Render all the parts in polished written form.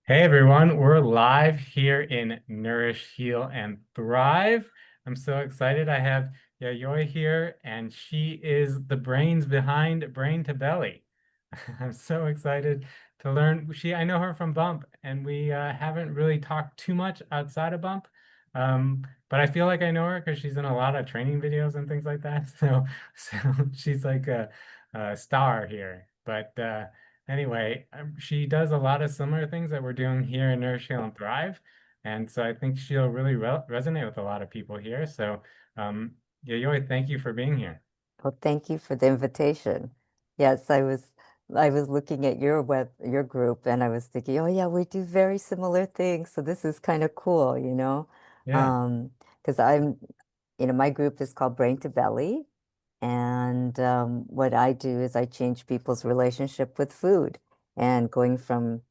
Hey everyone, we're live here in Nourish, Heal, and Thrive. I'm so excited. I have Yayoi here, and she is the brains behind Brain to Belly. I'm so excited to learn. I know her from Bump, and we haven't really talked too much outside of Bump. But I feel like I know her because she's in a lot of training videos and things like that. So she's like a star here. But anyway, she does a lot of similar things that we're doing here in Nourish, Heal, and Thrive. And so I think she'll really resonate with a lot of people here. So, um, Yayoi, thank you for being here. Well, thank you for the invitation. Yes, I was looking at your group and I was thinking, oh yeah, we do very similar things. So this is kind of cool, you know? Yeah. Um, because my group is called Brain to Belly. And what I do is I change people's relationship with food and going from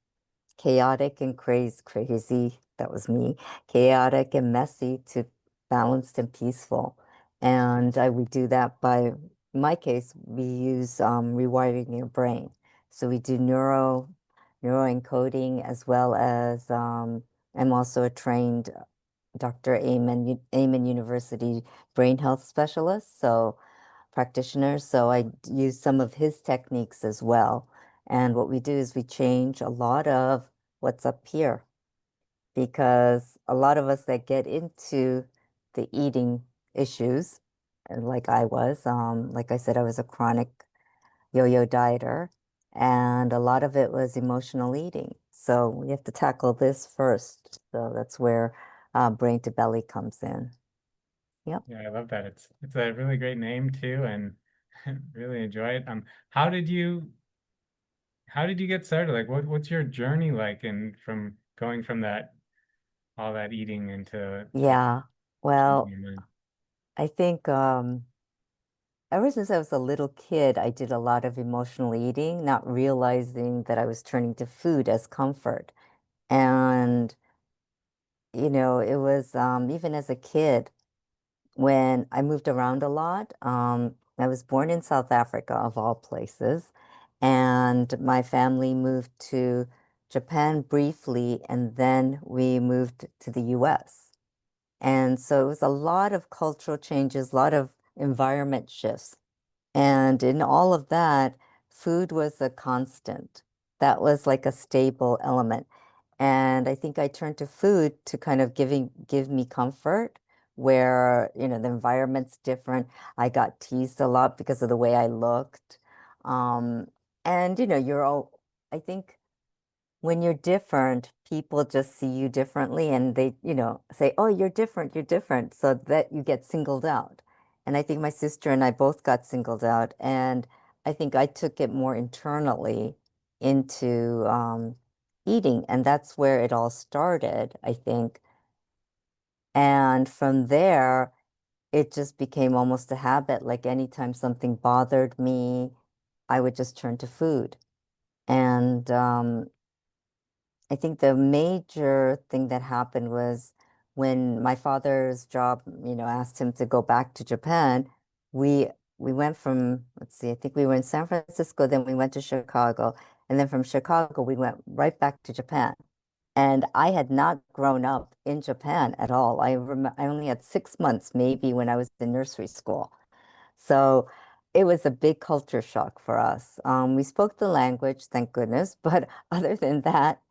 chaotic and crazy, that was me, chaotic and messy to balanced and peaceful. And I would do that in my case, we use rewiring your brain. So we do neuroencoding as well as I'm also a trained Dr. Amen University brain health specialist. So practitioner. So I use some of his techniques as well. And what we do is we change a lot of what's up here because a lot of us that get into the eating issues, and like I was, like I said, I was a chronic yo-yo dieter, and a lot of it was emotional eating. So we have to tackle this first. So that's where brain to belly comes in. Yep. Yeah, I love that. It's a really great name too, and really enjoy it. How did you get started? Like, what's your journey like, and from going from that all that eating into Yeah. changing Well, your mind? I think ever since I was a little kid, I did a lot of emotional eating, not realizing that I was turning to food as comfort. And, it was even as a kid when I moved around a lot. I was born in South Africa, of all places, and my family moved to Japan briefly, and then we moved to the US. And so it was a lot of cultural changes, a lot of environment shifts. And in all of that, food was a constant. That was like a stable element. And I think I turned to food to kind of give me comfort where, the environment's different. I got teased a lot because of the way I looked. Um, and I think when you're different, people just see you differently and they, say, oh, you're different, you're different, so that you get singled out. And I think my sister and I both got singled out. And I think I took it more internally into eating. And that's where it all started, I think. And from there, it just became almost a habit. Like anytime something bothered me, I would just turn to food. And I think the major thing that happened was when my father's job, asked him to go back to Japan, we we went from, let's see, I think we were in San Francisco, then we went to Chicago, and then from Chicago we went right back to Japan. And I had not grown up in Japan at all. I only had 6 months maybe when I was in nursery school. So it was a big culture shock for us. We spoke the language, thank goodness, but other than that,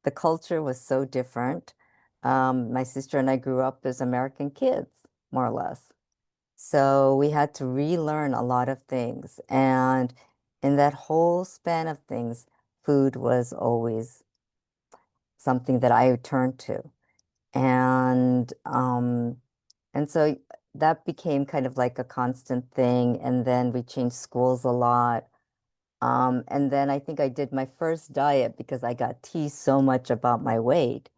the culture was so different. My sister and I grew up as American kids, more or less. So we had to relearn a lot of things. And in that whole span of things, food was always something that I turned to. And so that became kind of like a constant thing. And then we changed schools a lot. And then I think I did my first diet because I got teased so much about my weight.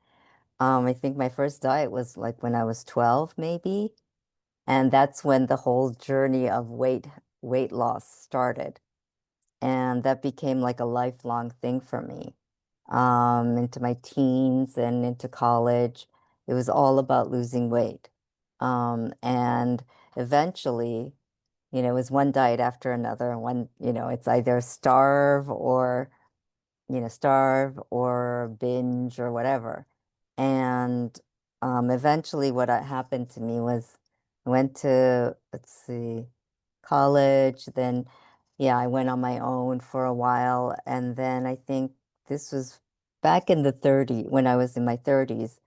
I think my first diet was like when I was 12, maybe. And that's when the whole journey of weight loss started. And that became like a lifelong thing for me. Into my teens and into college, it was all about losing weight. And eventually, it was one diet after another. It's either starve or starve or binge or whatever. And eventually, happened to me was I went to, let's see, college. Then, yeah, I went on my own for a while. And then I think this was back in the 30s, when I was in my 30s.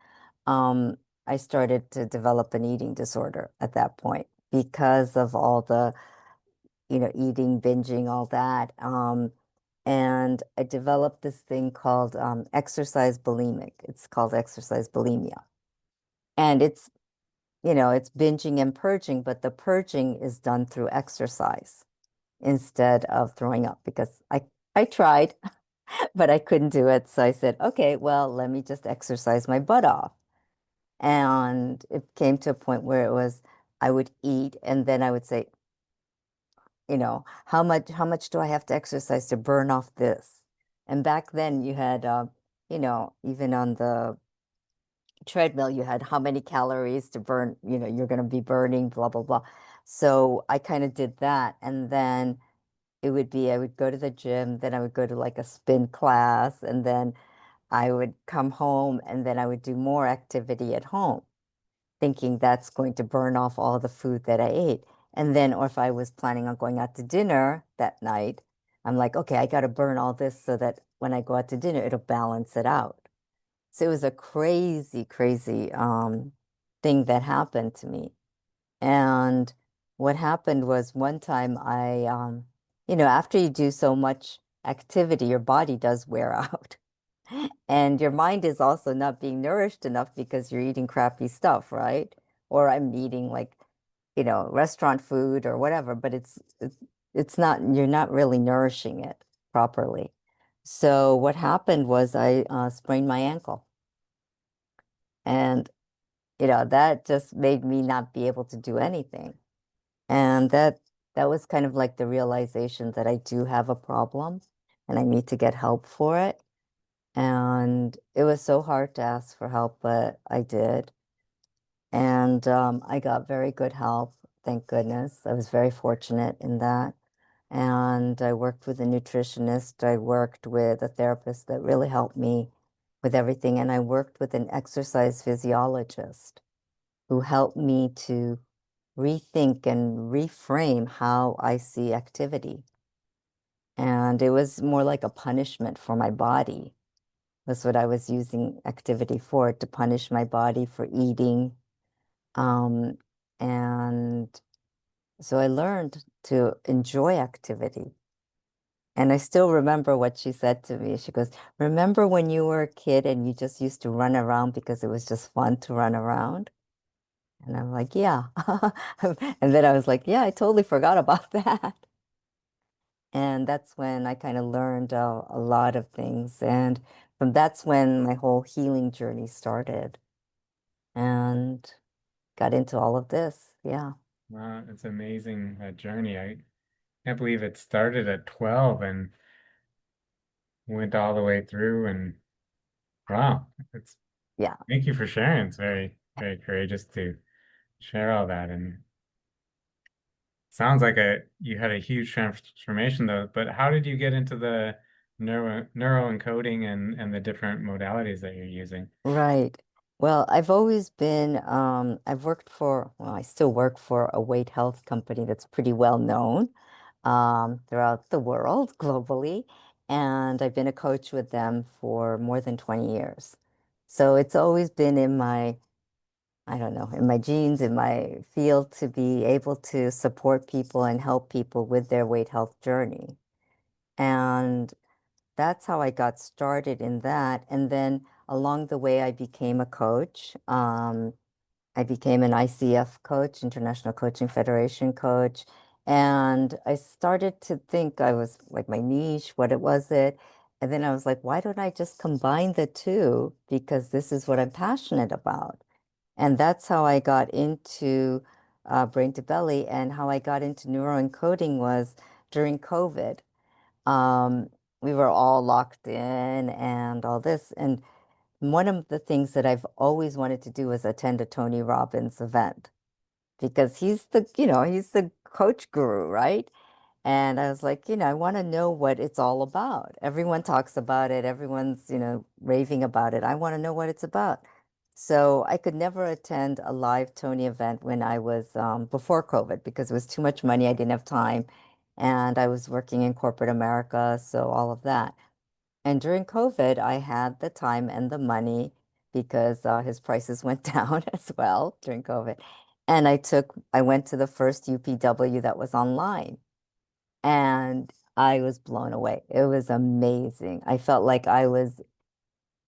Um, I started to develop an eating disorder at that point because of all the eating, binging, all that. And I developed this thing called exercise bulimic. It's called exercise bulimia. And it's binging and purging, but the purging is done through exercise instead of throwing up because I tried, but I couldn't do it. So I said, okay, well, let me just exercise my butt off. And it came to a point where it was I would eat and then I would say, how much do I have to exercise to burn off this? And back then you had, even on the treadmill, you had how many calories to burn, you're going to be burning, blah, blah, blah. So I kind of did that. And then I would go to the gym, then I would go to like a spin class, and then I would come home and then I would do more activity at home thinking that's going to burn off all the food that I ate. And then, or if I was planning on going out to dinner that night, I'm like, okay, I got to burn all this so that when I go out to dinner, it'll balance it out. So it was a crazy, crazy thing that happened to me. And what happened was one time after you do so much activity, your body does wear out. And your mind is also not being nourished enough because you're eating crappy stuff, right? Or I'm eating like, restaurant food or whatever, but it's not, you're not really nourishing it properly. So what happened was I sprained my ankle. And, that just made me not be able to do anything. And that was kind of like the realization that I do have a problem and I need to get help for it. And it was so hard to ask for help, but I did. And I got very good help, thank goodness. I was very fortunate in that. And I worked with a nutritionist. I worked with a therapist that really helped me with everything. And I worked with an exercise physiologist who helped me to rethink and reframe how I see activity. And it was more like a punishment for my body. Was what I was using activity for, to punish my body for eating. Um, and so I learned to enjoy activity. And I still remember what she said to me. She goes, remember when you were a kid and you just used to run around because it was just fun to run around? And I'm like, yeah. And then I was like, yeah, I totally forgot about that. And that's when I kind of learned a lot of things. And that's when my whole healing journey started and got into all of this. Yeah. Wow, it's amazing journey. I can't believe it started at 12 and went all the way through. And wow, it's Yeah. thank you for sharing. It's very, very courageous to share all that. And sounds like you had a huge transformation though. But how did you get into the neuroencoding and the different modalities that you're using? Right. Well, I've worked well, I still work for a weight health company that's pretty well known throughout the world, globally. And I've been a coach with them for more than 20 years. So it's always been in I don't know, in my genes, in my field to be able to support people and help people with their weight health journey. And that's how I got started in that. And then along the way, I became a coach. I became an ICF coach, International Coaching Federation coach. And I started to think I was like my niche, what was it? And then I was like, why don't I just combine the two? Because this is what I'm passionate about. And that's how I got into Brain to Belly, and how I got into neuroencoding was during COVID. Um, we were all locked in and all this. And one of the things that I've always wanted to do was attend a Tony Robbins event because he's the coach guru, right? And I was like, I want to know what it's all about. Everyone talks about it. Everyone's, raving about it. I want to know what it's about. So I could never attend a live Tony event when I was before COVID because it was too much money. I didn't have time. And I was working in corporate America, so all of that. And during COVID, I had the time and the money because his prices went down as well during COVID. And I went to the first UPW that was online and I was blown away. It was amazing. I felt like I was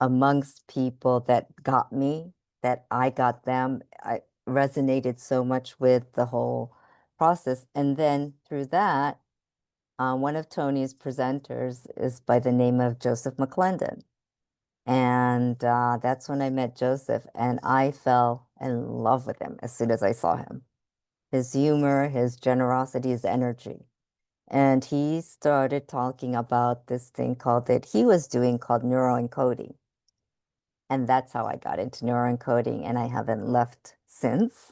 amongst people that got me, that I got them. I resonated so much with the whole process. And then through that, one of Tony's presenters is by the name of Joseph McClendon. And that's when I met Joseph, and I fell in love with him as soon as I saw him. His humor, his generosity, his energy. And he started talking about this thing called that he was doing called neuroencoding. And that's how I got into neuroencoding, and I haven't left since.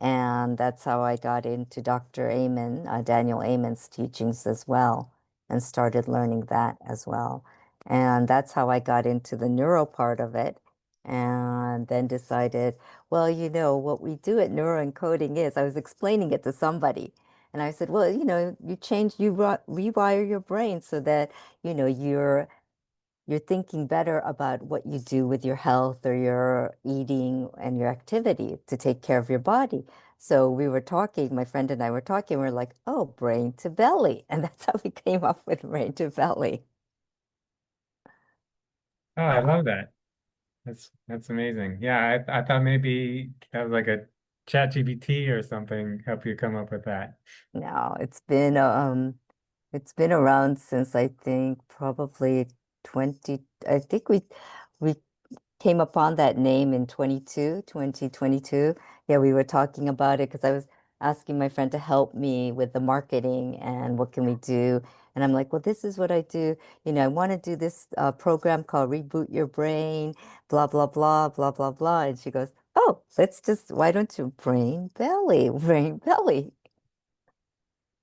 And that's how I got into Dr. Amen, Daniel Amen's teachings as well, and started learning that as well. And that's how I got into the neuro part of it. And then decided, well, what we do at neuroencoding is, I was explaining it to somebody. And I said, well, rewire your brain so that, you're thinking better about what you do with your health or your eating and your activity to take care of your body. So we were talking, my friend and I were talking, we're like, oh, brain to belly. And that's how we came up with brain to belly. Oh, I love that. That's amazing. Yeah, I thought maybe that was like a chat GPT or something help you come up with that. Now it's been around since I think probably 20, I think we came upon that name in 2022. Yeah, we were talking about it because I was asking my friend to help me with the marketing and what can we do. And I'm like, well, this is what I do. I want to do this program called Reboot Your Brain, blah, blah, blah, blah, blah, blah. And she goes, oh, why don't you brain belly, brain belly?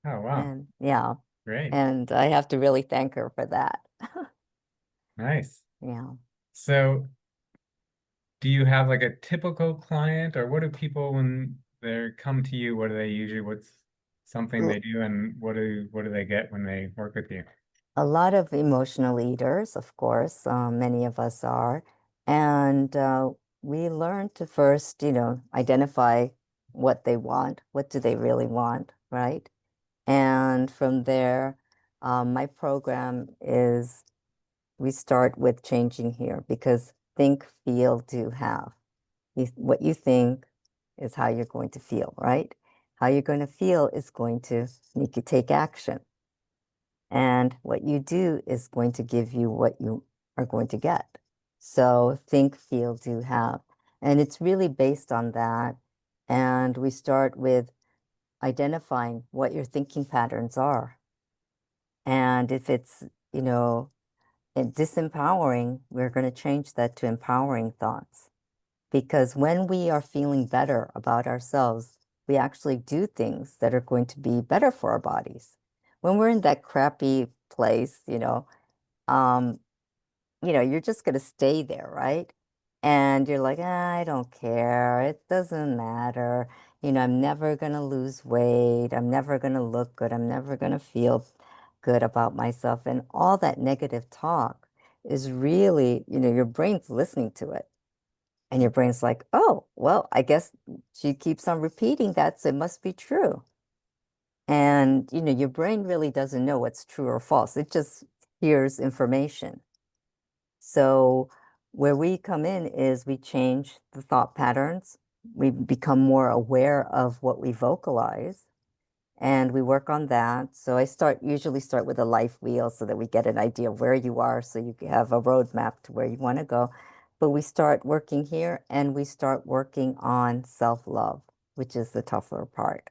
Oh, wow. And yeah, Great. and I have to really thank her for that. Nice. Yeah. So, do you have like a typical client, or what do people when they come to you, what do they usually, what's something they do, and what do they get when they work with you? A lot of emotional eaters, of course, many of us are. And we learn to first, identify what they want. What do they really want, right? And from there, my program is we start with changing here because think, feel, do, have. What you think is how you're going to feel, right? How you're going to feel is going to make you take action. And what you do is going to give you what you are going to get. So think, feel, do, have. And it's really based on that. And we start with identifying what your thinking patterns are. And if it's, you know, disempowering, we're going to change that to empowering thoughts. Because when we are feeling better about ourselves, we actually do things that are going to be better for our bodies. When we're in that crappy place, um, you're just going to stay there, right? And you're like, "Ah, I don't care. It doesn't matter. I'm never going to lose weight. I'm never going to look good. I'm never going to feel good about myself." And all that negative talk is really, your brain's listening to it. And your brain's like, oh, well, I guess she keeps on repeating that, so it must be true. And, your brain really doesn't know what's true or false. It just hears information. So where we come in is we change the thought patterns. We become more aware of what we vocalize and we work on that. So usually start with a life wheel so that we get an idea of where you are so you have a roadmap to where you want to go. But we start working here and we start working on self-love, which is the tougher part.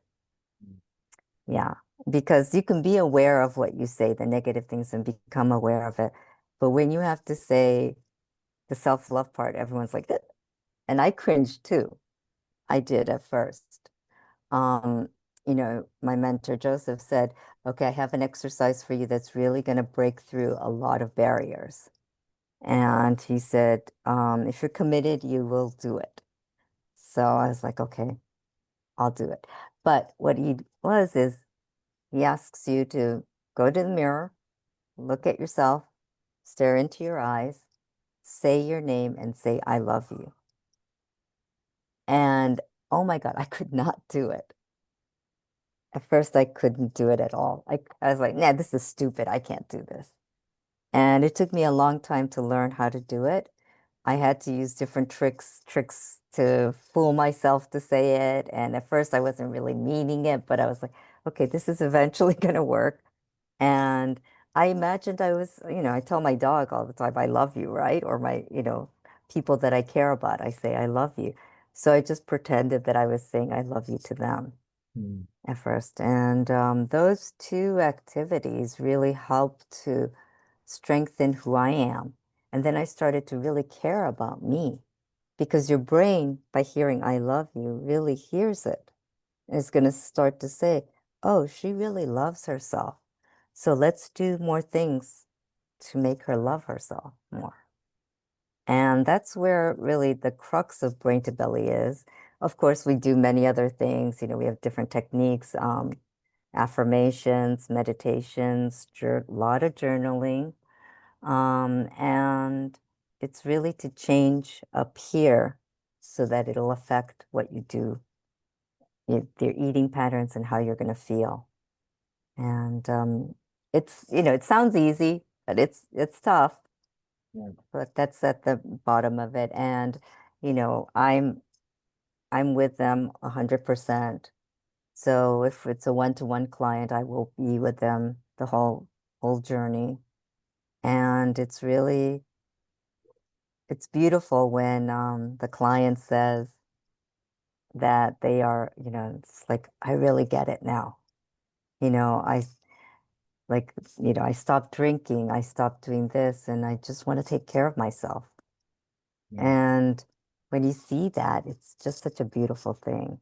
Yeah, because you can be aware of what you say, the negative things, and become aware of it. But when you have to say the self-love part, everyone's like that. And I cringed too. I did at first. Um, my mentor Joseph said, okay, I have an exercise for you that's really going to break through a lot of barriers. And he said, if you're committed, you will do it. So I was like, okay, I'll do it. But what he was is he asks you to go to the mirror, look at yourself, stare into your eyes, say your name, and say, I love you. And oh my God, I could not do it. At first, I couldn't do it at all. I was like, nah, this is stupid. I can't do this. And it took me a long time to learn how to do it. I had to use different tricks to fool myself to say it. And at first, I wasn't really meaning it, but I was like, okay, this is eventually going to work. And I imagined I was, I tell my dog all the time, I love you, right? Or my, people that I care about, I say, I love you. So I just pretended that I was saying, I love you to them Mm. at first. And those two activities really helped to strengthen who I am. And then I started to really care about me because your brain, by hearing I love you, really hears it. It's going to start to say, oh, she really loves herself. So let's do more things to make her love herself more. And that's where really the crux of brain to belly is. Of course, we do many other things. We have different techniques, affirmations, meditations, a lot of journaling. And it's really to change up here so that it'll affect what you do, your eating patterns and how you're going to feel. And it sounds easy, but it's tough. Yeah. But that's at the bottom of it. And, I'm with them 100%. So if it's a one-to-one client, I will be with them the whole journey. And it's beautiful when the client says that they are, it's like, I really get it now. I like, I stopped drinking, I stopped doing this, and I just want to take care of myself. Yeah. And when you see that, it's just such a beautiful thing.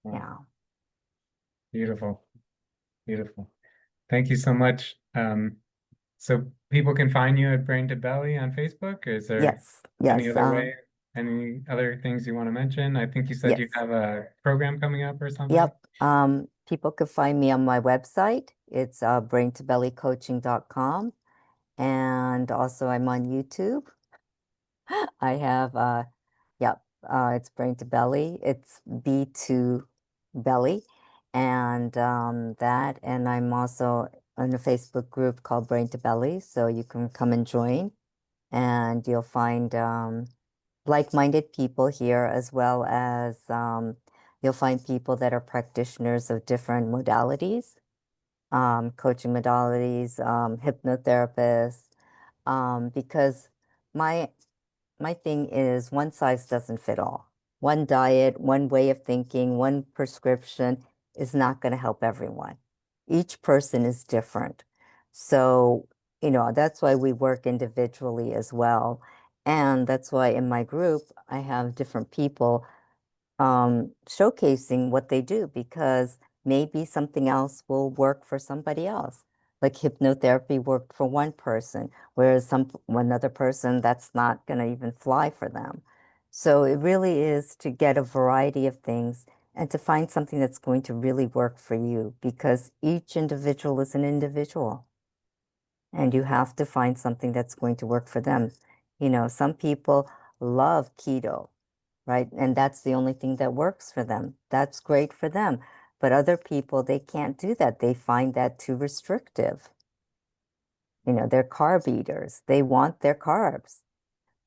Wow. Yeah. Beautiful. Beautiful. Thank you so much. So people can find you at Brain to Belly on Facebook. Is there Yes. any Yes. other way, any other things you want to mention? I think you said you Yes. have a program coming up or something. Yep. People could find me on my website. It's braintobellycoaching.com. And also I'm on YouTube. I have yep, it's Brain to Belly. It's B2 Belly. And that, and I'm also in a Facebook group called Brain to Belly, so you can come and join, and you'll find like-minded people here, as well as you'll find people that are practitioners of different modalities, coaching modalities, hypnotherapists, because my my thing is one size doesn't fit all. One diet, one way of thinking, one prescription is not going to help everyone. Each person is different. So, that's why we work individually as well. And that's why in my group, I have different people showcasing what they do, because maybe something else will work for somebody else. Like hypnotherapy worked for one person, whereas one other person that's not going to even fly for them. So it really is to get a variety of things and to find something that's going to really work for you, because each individual is an individual and you have to find something that's going to work for them. Some people love keto, right? And that's the only thing that works for them. That's great for them. But other people, they can't do that. They find that too restrictive. They're carb eaters. They want their carbs.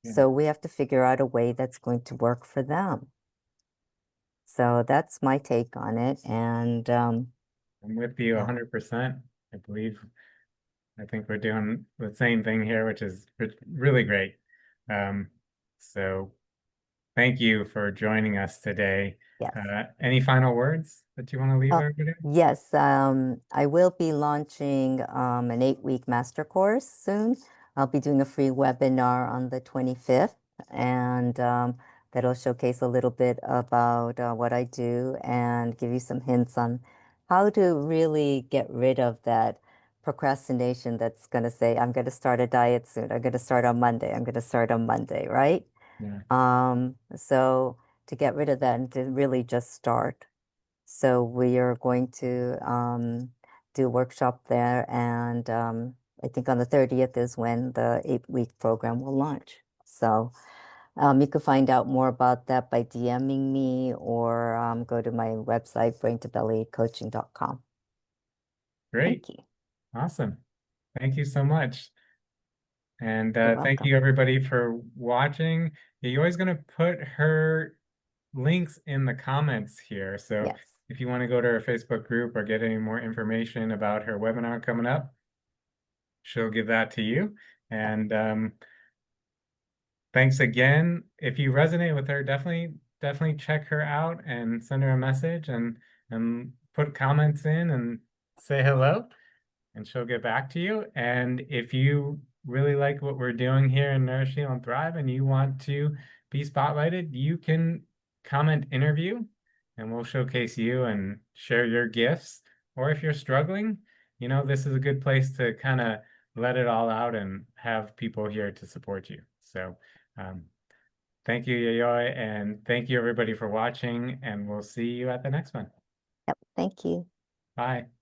Yeah, So we have to figure out a way that's going to work for them. So that's my take on it. And I'm with you yeah, 100%. I believe, I think we're doing the same thing here, which is really great. Um, so thank you for joining us today. yes. Any final words that you want to leave Oh, everybody? yes, I will be launching an 8-week master course soon. I'll be doing a free webinar on the 25th, and that'll showcase a little bit about what I do and give you some hints on how to really get rid of that procrastination that's going to say, I'm going to start a diet soon. I'm going to start on Monday. I'm going to start on Monday, right? Yeah, So to get rid of that and to really just start. So we are going to do a workshop there, and I think on the 30th is when the 8-week program will launch. So you can find out more about that by DMing me or go to my website, brain2bellycoaching.com. great. Thank you. Awesome. Thank you so much. And You're thank welcome. you everybody for watching. You're always going to put her links in the comments here. So Yes. if you want to go to her Facebook group or get any more information about her webinar coming up, she'll give that to you. Yep. And thanks again. If you resonate with her, definitely check her out and send her a message and put comments in and say hello, and she'll get back to you. And if you really like what we're doing here in Nourish, Heal, and Thrive and you want to be spotlighted, you can comment interview and we'll showcase you and share your gifts. Or if you're struggling, this is a good place to kind of let it all out and have people here to support you. So, um, thank you, Yayoi, and thank you everybody for watching, and we'll see you at the next one. Yep. Thank you. Bye.